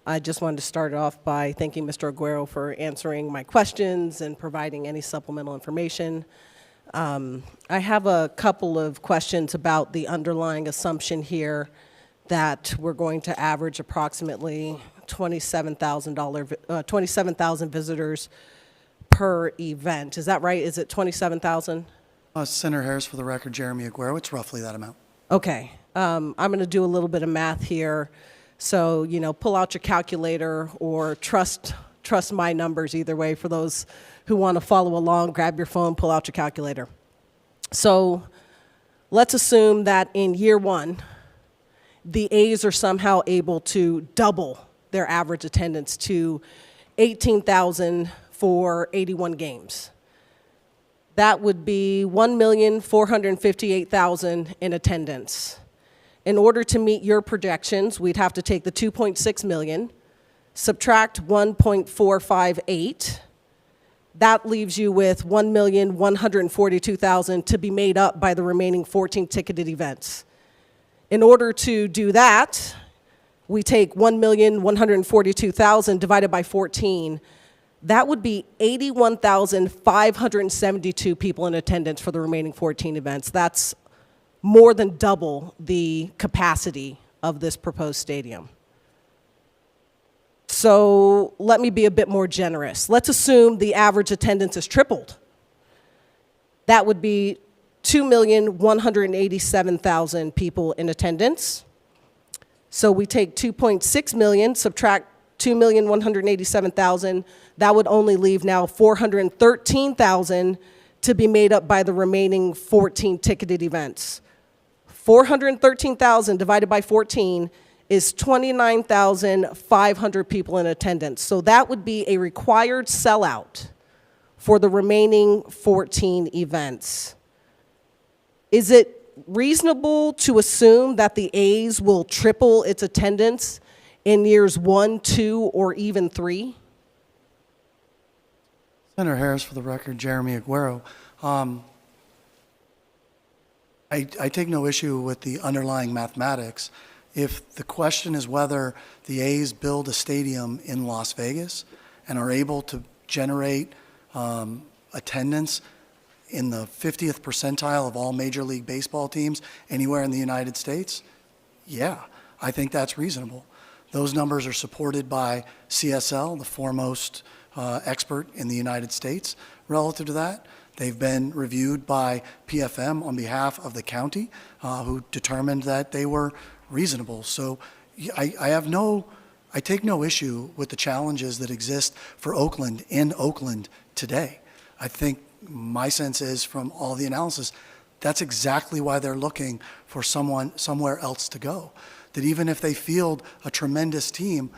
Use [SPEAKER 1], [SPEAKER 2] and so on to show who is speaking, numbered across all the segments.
[SPEAKER 1] I just wanted to start off by thanking Mr. Aguero for answering my questions and providing any supplemental information. I have a couple of questions about the underlying assumption here that we're going to average approximately 27,000 visitors per event. Is that right? Is it 27,000?
[SPEAKER 2] Senator Harris, for the record, Jeremy Aguero, it's roughly that amount.
[SPEAKER 1] Okay. I'm going to do a little bit of math here. So, pull out your calculator or trust my numbers either way. For those who want to follow along, grab your phone, pull out your calculator. So let's assume that in year one, the A's are somehow able to double their average attendance to 18,000 for 81 games. That would be 1,458,000 in attendance. In order to meet your projections, we'd have to take the 2.6 million, subtract 1.458. That leaves you with 1,142,000 to be made up by the remaining 14 ticketed events. In order to do that, we take 1,142,000 divided by 14. That would be 81,572 people in attendance for the remaining 14 events. That's more than double the capacity of this proposed stadium. So let me be a bit more generous. Let's assume the average attendance is tripled. That would be 2,187,000 people in attendance. So we take 2.6 million, subtract 2,187,000. That would only leave now 413,000 to be made up by the remaining 14 ticketed events. 413,000 divided by 14 is 29,500 people in attendance. So that would be a required sellout for the remaining 14 events. Is it reasonable to assume that the A's will triple its attendance in years 1, 2, or even 3?
[SPEAKER 2] Senator Harris, for the record, Jeremy Aguero. I take no issue with the underlying mathematics. If the question is whether the A's build a stadium in Las Vegas and are able to generate attendance in the 50th percentile of all Major League Baseball teams anywhere in the United States, yeah, I think that's reasonable. Those numbers are supported by CSL, the foremost expert in the United States relative to that. They've been reviewed by PFM on behalf of the county, who determined that they were reasonable. So I take no issue with the challenges that exist for Oakland in Oakland today. I think my sense is from all the analysis, that's exactly why they're looking for somewhere else to go. That even if they field a tremendous team,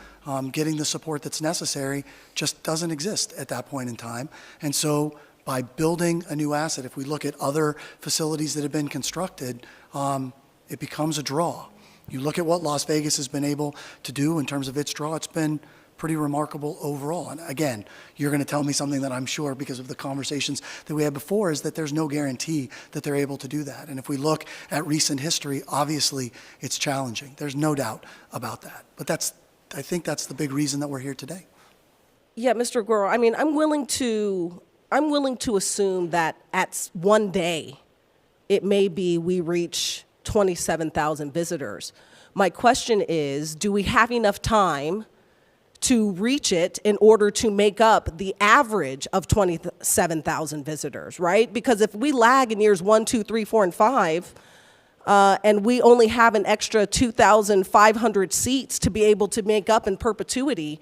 [SPEAKER 2] getting the support that's necessary just doesn't exist at that point in time. And so by building a new asset, if we look at other facilities that have been constructed, it becomes a draw. You look at what Las Vegas has been able to do in terms of its draw, it's been pretty remarkable overall. And again, you're going to tell me something that I'm sure, because of the conversations that we had before, is that there's no guarantee that they're able to do that. And if we look at recent history, obviously it's challenging. There's no doubt about that. But I think that's the big reason that we're here today.
[SPEAKER 1] Yeah, Mr. Aguero, I mean, I'm willing to assume that at one day, it may be we reach 27,000 visitors. My question is, do we have enough time to reach it in order to make up the average of 27,000 visitors, right? Because if we lag in years 1, 2, 3, 4, and 5, and we only have an extra 2,500 seats to be able to make up in perpetuity,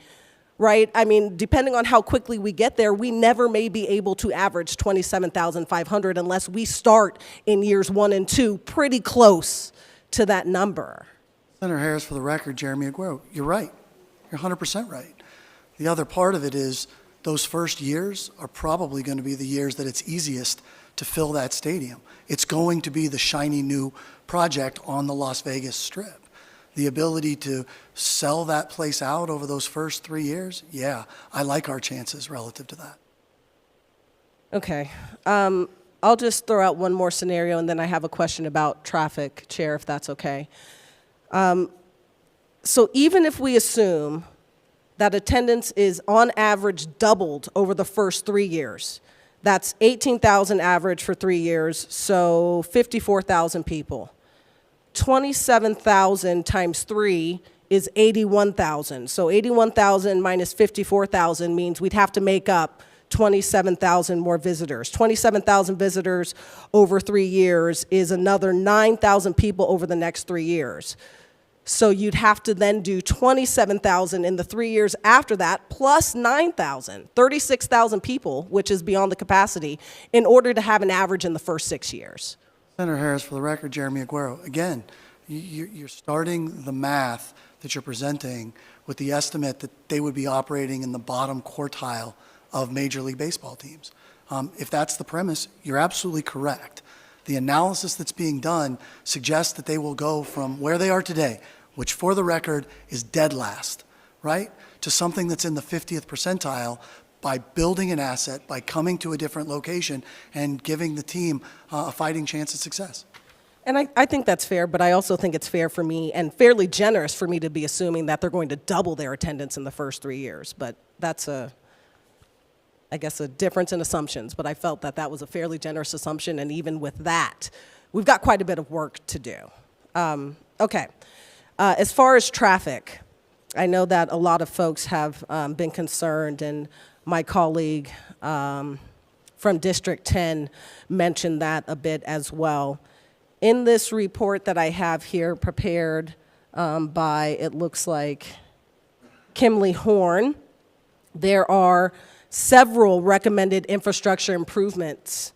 [SPEAKER 1] right? I mean, depending on how quickly we get there, we never may be able to average 27,500 unless we start in years 1 and 2 pretty close to that number.
[SPEAKER 2] Senator Harris, for the record, Jeremy Aguero, you're right. You're 100% right. The other part of it is those first years are probably going to be the years that it's easiest to fill that stadium. It's going to be the shiny new project on the Las Vegas Strip. The ability to sell that place out over those first 3 years, yeah, I like our chances relative to that.
[SPEAKER 1] Okay. I'll just throw out one more scenario, and then I have a question about traffic, Chair, if that's okay. So even if we assume that attendance is on average doubled over the first 3 years, that's 18,000 average for 3 years, so 54,000 people. 27,000 times 3 is 81,000. So 81,000 minus 54,000 means we'd have to make up 27,000 more visitors. 27,000 visitors over 3 years is another 9,000 people over the next 3 years. So you'd have to then do 27,000 in the 3 years after that, plus 9,000, 36,000 people, which is beyond the capacity, in order to have an average in the first 6 years.
[SPEAKER 2] Senator Harris, for the record, Jeremy Aguero, again, you're starting the math that you're presenting with the estimate that they would be operating in the bottom quartile of Major League Baseball teams. If that's the premise, you're absolutely correct. The analysis that's being done suggests that they will go from where they are today, which for the record is dead last, right, to something that's in the 50th percentile by building an asset, by coming to a different location and giving the team a fighting chance at success.
[SPEAKER 1] And I think that's fair, but I also think it's fair for me and fairly generous for me to be assuming that they're going to double their attendance in the first 3 years. But that's I guess, a difference in assumptions. But I felt that that was a fairly generous assumption, and even with that, we've got quite a bit of work to do. Okay. As far as traffic, I know that a lot of folks have been concerned, and my colleague from District 10 mentioned that a bit as well. In this report that I have here prepared by, it looks like, Kimley Horn, there are several recommended infrastructure improvements,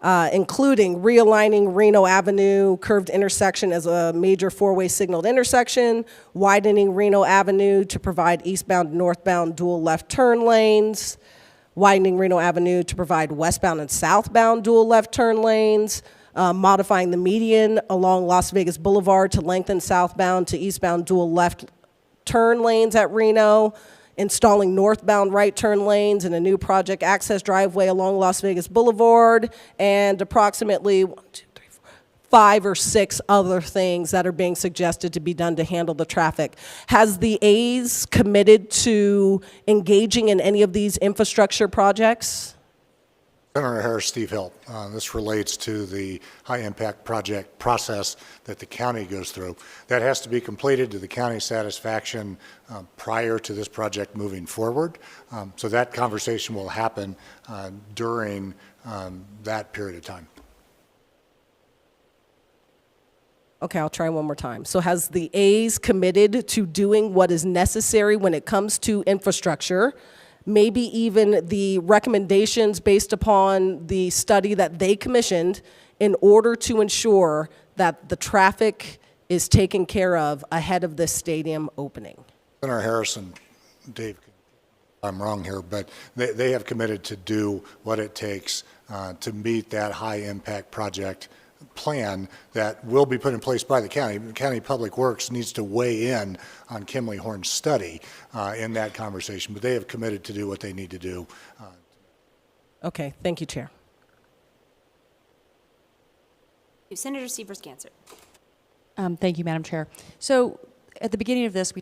[SPEAKER 1] including realigning Reno Avenue curved intersection as a major four-way signaled intersection, widening Reno Avenue to provide eastbound and northbound dual left turn lanes, widening Reno Avenue to provide westbound and southbound dual left turn lanes, modifying the median along Las Vegas Boulevard to lengthen southbound to eastbound dual left turn lanes at Reno, installing northbound right turn lanes and a new project access driveway along Las Vegas Boulevard, and approximately 5 or 6 other things that are being suggested to be done to handle the traffic. Has the A's committed to engaging in any of these infrastructure projects?
[SPEAKER 3] Senator Harris, Steve Hill. This relates to the high-impact project process that the county goes through. That has to be completed to the county's satisfaction prior to this project moving forward. So that conversation will happen during that period of time.
[SPEAKER 1] Okay, I'll try one more time. So has the A's committed to doing what is necessary when it comes to infrastructure, maybe even the recommendations based upon the study that they commissioned, in order to ensure that the traffic is taken care of ahead of this stadium opening?
[SPEAKER 3] Senator Harrison, Dave, I'm wrong here, but they have committed to do what it takes to meet that high-impact project plan that will be put in place by the county. The County Public Works needs to weigh in on Kimley Horn's study in that conversation, but they have committed to do what they need to do.
[SPEAKER 1] Okay, thank you, Chair.
[SPEAKER 4] Senator Severs-Gansert.
[SPEAKER 5] Thank you, Madam Chair. So at the beginning of this, we